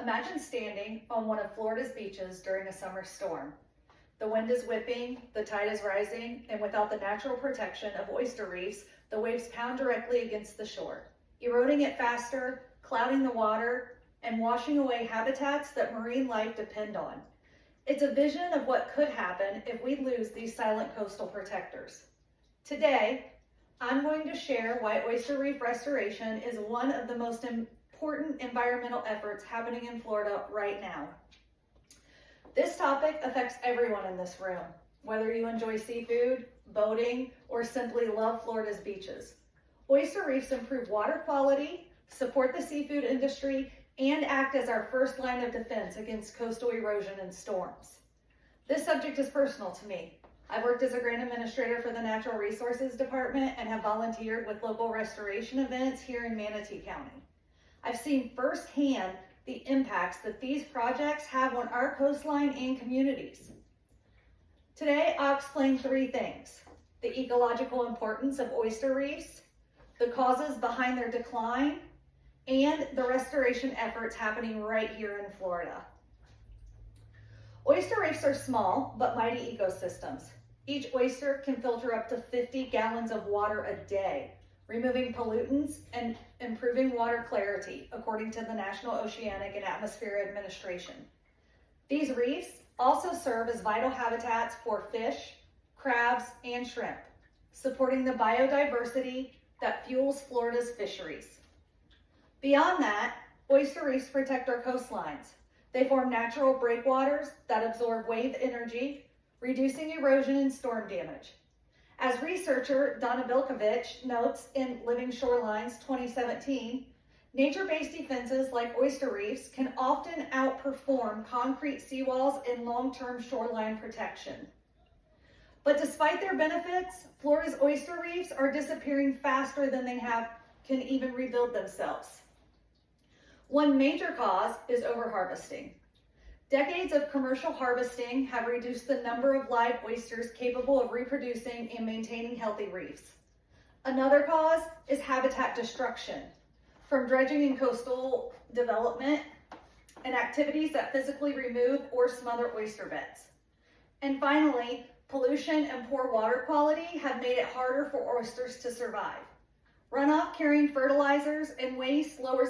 Imagine standing on one of Florida's beaches during a summer storm. The wind is whipping, the tide is rising, and without the natural protection of oyster reefs, the waves pound directly against the shore, eroding it faster, clouding the water, and washing away habitats that marine life depend on. It's a vision of what could happen if we lose these silent coastal protectors. Today, I'm going to share why oyster reef restoration is one of the most important environmental efforts happening in Florida right now. This topic affects everyone in this room, whether you enjoy seafood, boating, or simply love Florida's beaches. Oyster reefs improve water quality, support the seafood industry, and act as our first line of defense against coastal erosion and storms. This subject is personal to me. I've worked as a grant administrator for the Natural Resources Department and have volunteered with local restoration events here in Manatee County. I've seen firsthand the impacts that these projects have on our coastline and communities. Today, I'll explain three things: the ecological importance of oyster reefs, the causes behind their decline, and the restoration efforts happening right here in Florida. Oyster reefs are small but mighty ecosystems. Each oyster can filter up to 50 gallons of water a day, removing pollutants and improving water clarity, according to the National Oceanic and Atmospheric Administration. These reefs also serve as vital habitats for fish, crabs, and shrimp, supporting the biodiversity that fuels Florida's fisheries. Beyond that, oyster reefs protect our coastlines. They form natural breakwaters that absorb wave energy, reducing erosion and storm damage. As researcher Donna Bilkovich notes in Living Shorelines 2017, nature-based defenses like oyster reefs can often outperform concrete seawalls in long-term shoreline protection. But despite their benefits, Florida's oyster reefs are disappearing faster than they can even rebuild themselves. One major cause is overharvesting. Decades of commercial harvesting have reduced the number of live oysters capable of reproducing and maintaining healthy reefs. Another cause is habitat destruction, from dredging and coastal development and activities that physically remove or smother oyster beds. And finally, pollution and poor water quality have made it harder for oysters to survive. Runoff carrying fertilizers and waste lowers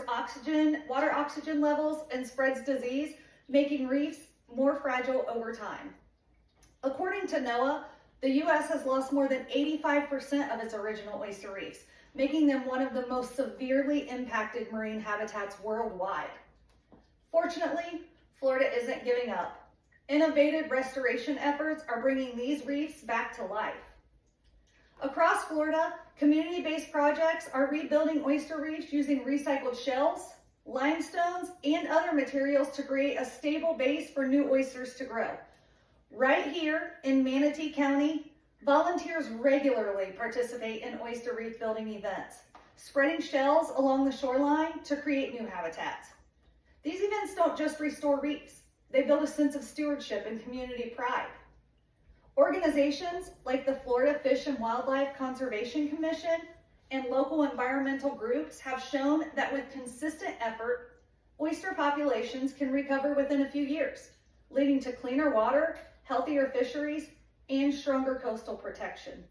water oxygen levels and spreads disease, making reefs more fragile over time. According to NOAA, the U.S. has lost more than 85% of its original oyster reefs, making them one of the most severely impacted marine habitats worldwide. Fortunately, Florida isn't giving up. Innovative restoration efforts are bringing these reefs back to life. Across Florida, community-based projects are rebuilding oyster reefs using recycled shells, limestones, and other materials to create a stable base for new oysters to grow. Right here in Manatee County, volunteers regularly participate in oyster reef building events, spreading shells along the shoreline to create new habitats. These events don't just restore reefs, they build a sense of stewardship and community pride. Organizations like the Florida Fish and Wildlife Conservation Commission and local environmental groups have shown that with consistent effort, oyster populations can recover within a few years, leading to cleaner water, healthier fisheries, and stronger coastal protection.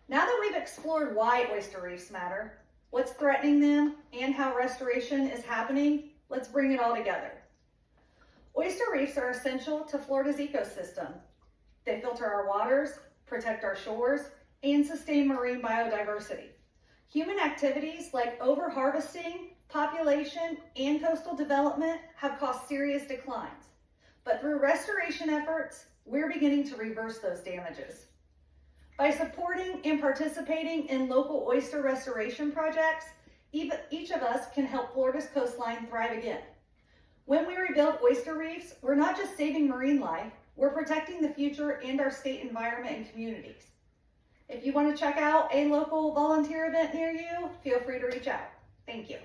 Now that we've explored why oyster reefs matter, what's threatening them, and how restoration is happening, let's bring it all together. Oyster reefs are essential to Florida's ecosystem. They filter our waters, protect our shores, and sustain marine biodiversity. Human activities like overharvesting, population, and coastal development have caused serious declines. But through restoration efforts, we're beginning to reverse those damages. By supporting and participating in local oyster restoration projects, each of us can help Florida's coastline thrive again. When we rebuild oyster reefs, we're not just saving marine life, we're protecting the future and our state environment and communities. If you want to check out a local volunteer event near you, feel free to reach out. Thank you.